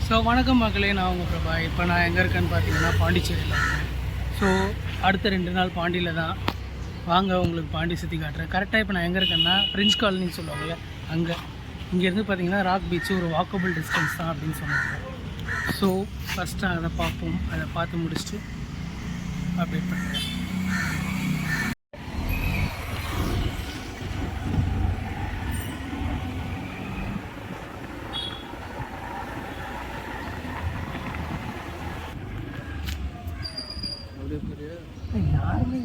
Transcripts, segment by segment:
So வணக்கம் மக்களே, நான் உங்கள் பிரபா. இப்போ நான் எங்கே இருக்கேன்னு பார்த்தீங்கன்னா பாண்டிச்சேரியில் இருக்கேன். ஸோ அடுத்த 2 நாள் பாண்டியில் தான். வாங்க உங்களுக்கு பாண்டி சுற்றி காட்டுறேன். கரெக்டாக இப்போ நான் எங்கே இருக்கேன்னா ஃப்ரெஞ்ச் காலனின்னு சொல்லுவாங்கள்ல, அங்கே. இங்கேருந்து பார்த்தீங்கன்னா ராக் பீச்சு ஒரு வாக்கபிள் டிஸ்டன்ஸ் தான் அப்படின்னு சொன்னாங்க. ஸோ ஃபஸ்ட்டு அதை பார்ப்போம். அதை பார்த்து முடிச்சுட்டு அப்டேட் பண்ணுறேன். யாருமே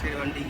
சரி வண்டி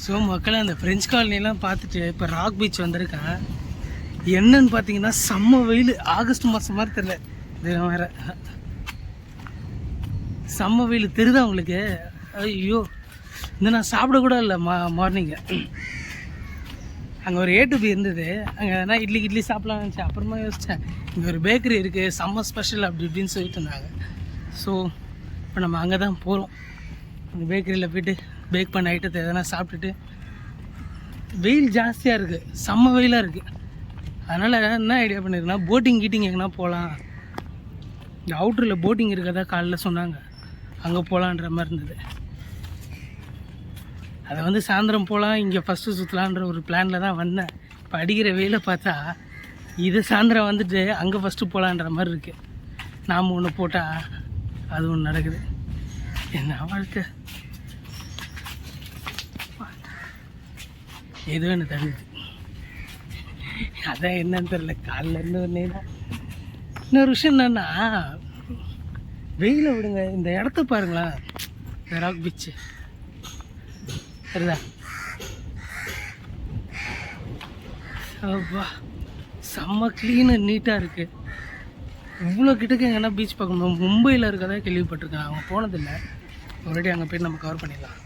ஸோ மக்களை அந்த ஃப்ரெஞ்ச் காலனிலாம் பார்த்துட்டு இப்போ ராக் பீச் வந்திருக்கேன். என்னன்னு பார்த்தீங்கன்னா செம்ம வெயில். ஆகஸ்ட் மாதம் மாதிரி தெரில, இது வேறு செம்ம வெயில் தெரியுதா உங்களுக்கு? ஐயோ, இந்த நான் சாப்பிடக்கூட இல்லை மார்னிங்கு. அங்கே ஒரு A to B இருந்தது, அங்கே எதனா இட்லி சாப்பிட்லான்னு நினச்சேன். அப்புறமா யோசித்தேன், இங்கே ஒரு பேக்கரி இருக்குது செம்ம ஸ்பெஷல் அப்படி இப்படின்னு சொல்லிட்டு இருந்தாங்க. ஸோ இப்போ நம்ம அங்கே தான் போகிறோம். அந்த பேக்கரியில் போய்ட்டு பேக் பண்ண ஐட்டத்தை எதனா சாப்பிட்டுட்டு. வெயில் ஜாஸ்தியாக இருக்குது, செம்ம வெயிலாக இருக்குது. அதனால் என்ன ஐடியா பண்ணியிருக்கேன்னா போட்டிங் எங்கன்னா போகலாம். இந்த அவுட்டரில் போட்டிங் இருக்கிறதா காலையில் சொன்னாங்க, அங்கே போகலான்ற மாதிரி இருந்தது. அதை வந்து சாயந்தரம் போகலாம், இங்கே ஃபஸ்ட்டு சுற்றலான்ற ஒரு பிளானில் தான் வந்தேன். இப்போ அடிக்கிற வெயிலை பார்த்தா இது சாயந்தரம் வந்துட்டு அங்கே ஃபஸ்ட்டு போகலான்ற மாதிரி இருக்குது. நாம் ஒன்று போட்டால் அது ஒன்று நடக்குது. என்ன வாழ்க்கை, எதுவும் என்ன தடுக்குது. அதான் என்னன்னு தெரில, காலைல இருந்து ஒன்றே தான். இன்னொரு விஷயம் என்னென்னா, வெயிலை விடுங்க, இந்த இடத்த பாருங்களேன், இந்த ராக் பீச்சு சரிதா? அப்பா செம்ம க்ளீனு நீட்டாக இருக்குது. இவ்வளோ கிட்டக்கு எங்கன்னா பீச் பார்க்கணும். மும்பையில் இருக்கதான் கேள்விப்பட்டிருக்கேன், அவங்க போனதில்லை. ஆல்ரெடி அங்கே போய்ட்டு நம்ம கவர் பண்ணிடலாம்.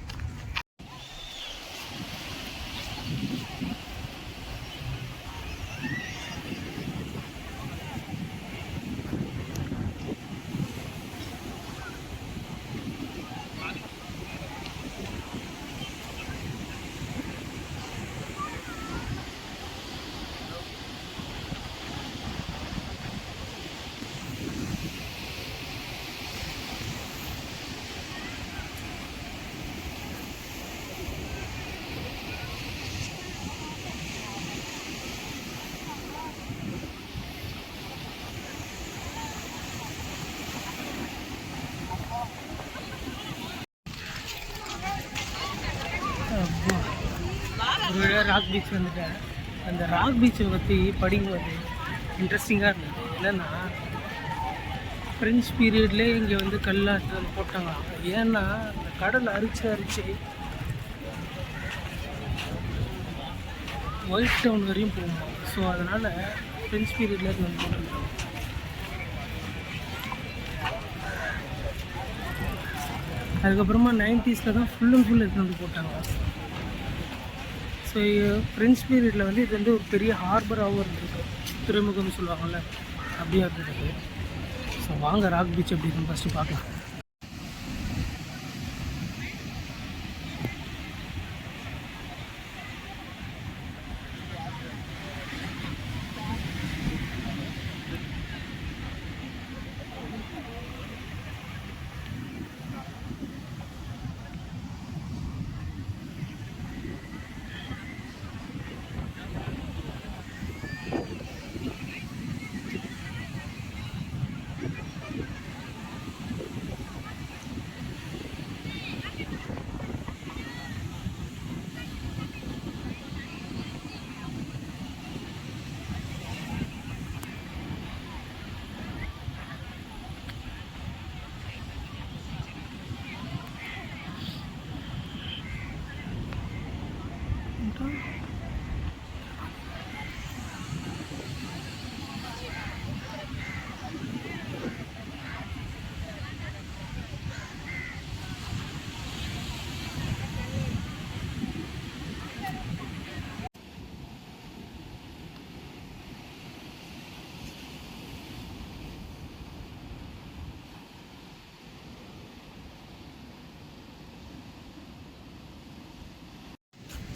ஒரு வழியாக ராக் பீச் வந்துட்டேன். அந்த ராக் பீச்சை பற்றி படிக்கும்போது இன்ட்ரெஸ்டிங்காக இருந்தது. என்னென்னா ஃப்ரெஞ்ச் பீரியட்லேயே இங்கே வந்து கல்லாட்டு போட்டாங்க. ஏன்னா அந்த கடல் அரிச்சு ஒயிட் டவுன் வரையும் போகணும். ஸோ அதனால் ஃப்ரெஞ்ச் பீரியடில் இருந்து போட்டாங்க. அதுக்கப்புறமா 90s தான் ஃபுல் அண்ட் ஃபுல் எடுத்து வந்து போட்டாங்க. ஸோ ஃப்ரெஞ்ச் பீரியடில் வந்து இது வந்து ஒரு பெரிய ஹார்பராகவும் இருந்திருக்கு, துறைமுகம்னு சொல்லுவாங்கள்ல, அப்படியே இருந்தது. ஸோ வாங்க ராக் பீச் எப்படி இருக்குன்னு ஃபஸ்ட்டு பார்க்கலாம்.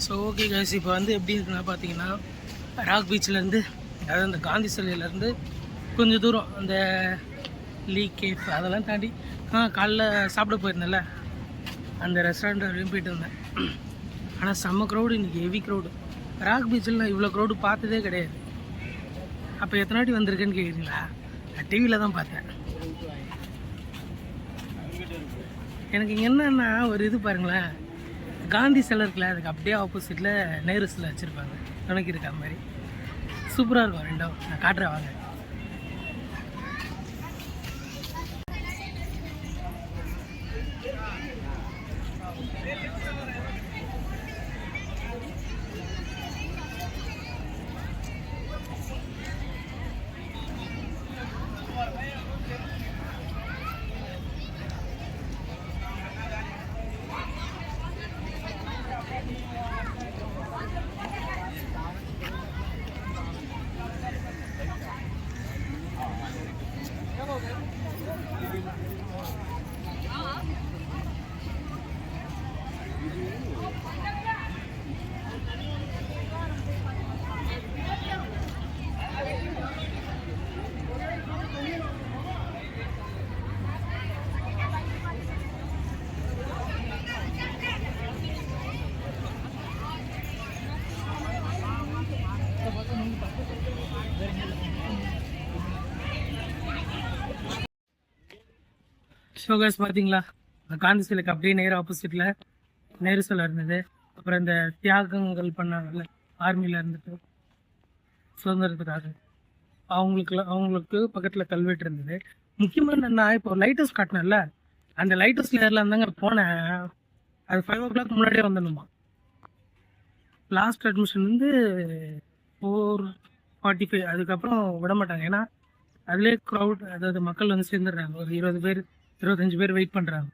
ஸோ ஓகே கைஸ், இப்போ வந்து எப்படி இருக்குன்னா பார்த்தீங்கன்னா, ராக் பீச்சிலேருந்து, அதாவது அந்த காந்தி சிலையிலேருந்து கொஞ்சம் தூரம் அந்த லீ கேஃப் அதெல்லாம் தாண்டி காலைல சாப்பிட போயிருந்தேன்ல, அந்த ரெஸ்டாரண்ட் வரையும் போயிட்டு இருந்தேன். ஆனால் செம்ம க்ரௌடு இன்றைக்கி, ஹெவி க்ரௌடு. ராக் பீச்சில் நான் இவ்வளோ க்ரௌடு பார்த்ததே கிடையாது. அப்போ எத்தனை வாட்டி வந்திருக்கேன்னு கேட்குறீங்களா? நான் டிவியில் தான் பார்த்தேன். எனக்கு இங்கே என்னென்னா ஒரு இது பாருங்களேன், காந்தி சிலை இருக்குல்ல, அதுக்கு அப்படியே ஆப்போசிட்டில் நேரு சிலை வச்சுருப்பாங்க, துணைக்கு இருக்க மாதிரி சூப்பராக இருக்கும். ரெண்டும் நான் காட்டுறேன் வாங்க. ஷோகர்ஸ் பார்த்தீங்களா, காந்தி சிலைக்கு அப்படியே நேர் ஆப்போசிட்டில் நேரு சிலை இருந்தது. அப்புறம் இந்த தியாகங்கள் பண்ணாங்கல்ல ஆர்மியில் இருந்துட்டு சுதந்திரத்துக்காக, அவங்களுக்கு பக்கத்தில் கல்வெட்டு இருந்தது. முக்கியமாக என்னென்னா, இப்போ லைட் ஹவுஸ் காட்டினேன்ல, அந்த லைட் ஹவுஸ் நேரில் இருந்தாங்க போனேன். அது 5 o'clock முன்னாடியே வந்துடணுமா. லாஸ்ட் அட்மிஷன் வந்து 4:45. அதுக்கப்புறம் விட மாட்டாங்க, ஏன்னா அதுலேயே க்ரௌட், அதாவது மக்கள் வந்து சேர்ந்துடுறாங்க. ஒரு 20 பேர் 25 பேர் வெயிட் பண்ணுறாங்க.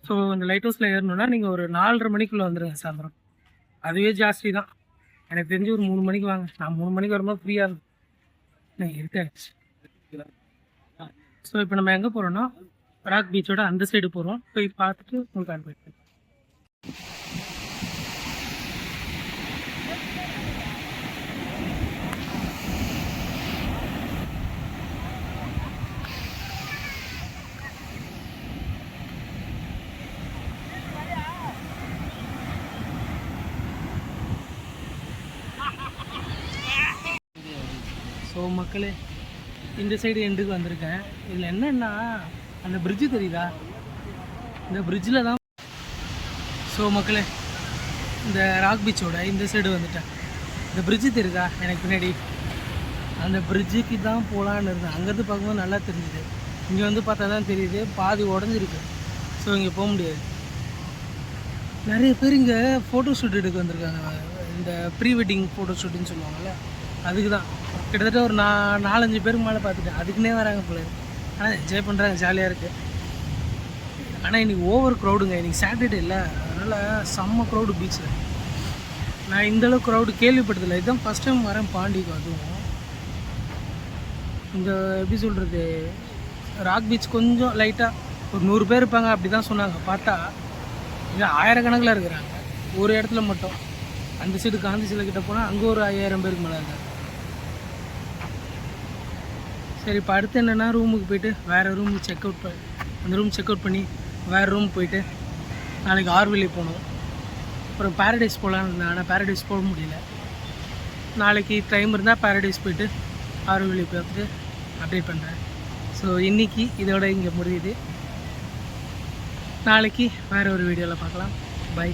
ஸோ இந்த லைட் ஹவுஸில் ஏறணுன்னா நீங்கள் ஒரு 4:30 மணிக்குள்ளே வந்துடுங்க சாயந்தரம். அதுவே ஜாஸ்தி தான். எனக்கு தெரிஞ்சு ஒரு 3 மணிக்கு வாங்க. நான் 3 மணிக்கு வரும்போது ஃப்ரீயாக இருக்கும். நீங்கள் இருக்காச்சு. ஸோ இப்போ நம்ம எங்கே போகிறோன்னா, ராக் பீச்சோட அந்த சைடு போகிறோம். போய் பார்த்துட்டு உங்களுக்கு அனுப்பிடுறேன். ஸோ மக்களே, இந்த சைடு எண்டுக்கு வந்திருக்கேன். இதில் என்னென்னா, அந்த பிரிட்ஜு தெரியுதா, இந்த பிரிட்ஜில் தான். ஸோ மக்களே, இந்த ராக் பீச்சோட இந்த சைடு வந்துட்டேன். இந்த பிரிட்ஜு தெரியுதா எனக்கு பின்னாடி, அந்த பிரிட்ஜுக்கு தான் போகலான்னு இருந்தேன். அங்கேருந்து பார்க்கும்போது நல்லா தெரிஞ்சுது. இங்கே வந்து பார்த்தா தான் தெரியுது பாதி உடஞ்சிருக்கு. ஸோ இங்கே போக முடியாது. நிறைய பேர் இங்கே ஃபோட்டோ ஷூட் எடுக்க வந்திருக்காங்க. இந்த ப்ரீ வெட்டிங் ஃபோட்டோ ஷூட்டுன்னு சொல்லுவாங்கள்ல, அதுக்கு தான். கிட்டத்தட்ட ஒரு 4-5 பேருக்கு மேலே பார்த்துட்டேன். அதுக்குன்னே வராங்க போல. ஆனால் என்ஜாய் பண்ணுறாங்க, ஜாலியாக இருக்குது. ஆனால் இன்றைக்கி ஓவர் க்ரௌடுங்க. இன்றைக்கி சாட்டர்டே இல்லை, அதனால் செம்ம க்ரௌடு பீச்சில். நான் இந்தளவுக்கு க்ரௌடு கேள்விப்பட்டதில்லை. இதுதான் ஃபஸ்ட் டைம் வரேன் பாண்டிக்கு. அதுவும் இந்த எப்படி சொல்கிறது, ராக் பீச் கொஞ்சம் லைட்டாக ஒரு 100 பேர் இருப்பாங்க அப்படி தான் சொன்னாங்க. பார்த்தா இங்கே ஆயிரக்கணக்கில் இருக்கிறாங்க ஒரு இடத்துல மட்டும். அந்த சைடு காந்தி சிலை கிட்ட போனால் அங்கே ஒரு 5000 பேருக்கு மேலே இருக்காங்க. சரி, இப்போ அடுத்து என்னென்னா ரூமுக்கு போய்ட்டு வேறு ரூமுக்கு அந்த ரூம் செக் அவுட் பண்ணி வேறு ரூம் போயிட்டு நாளைக்கு ஆர்விலே போகணும். அப்புறம் பேரடைஸ் போகலான்னு இருந்தேன், ஆனால் பேரடைஸ் போக முடியல. நாளைக்கு டைம் இருந்தால் பேரடைஸ் போயிட்டு ஆர்விலே பார்த்துட்டு அப்டேட் பண்ணுறேன். ஸோ இன்றைக்கி இதோட இங்கே முடியுது. நாளைக்கு வேறு ஒரு வீடியோவில் பார்க்கலாம். பை.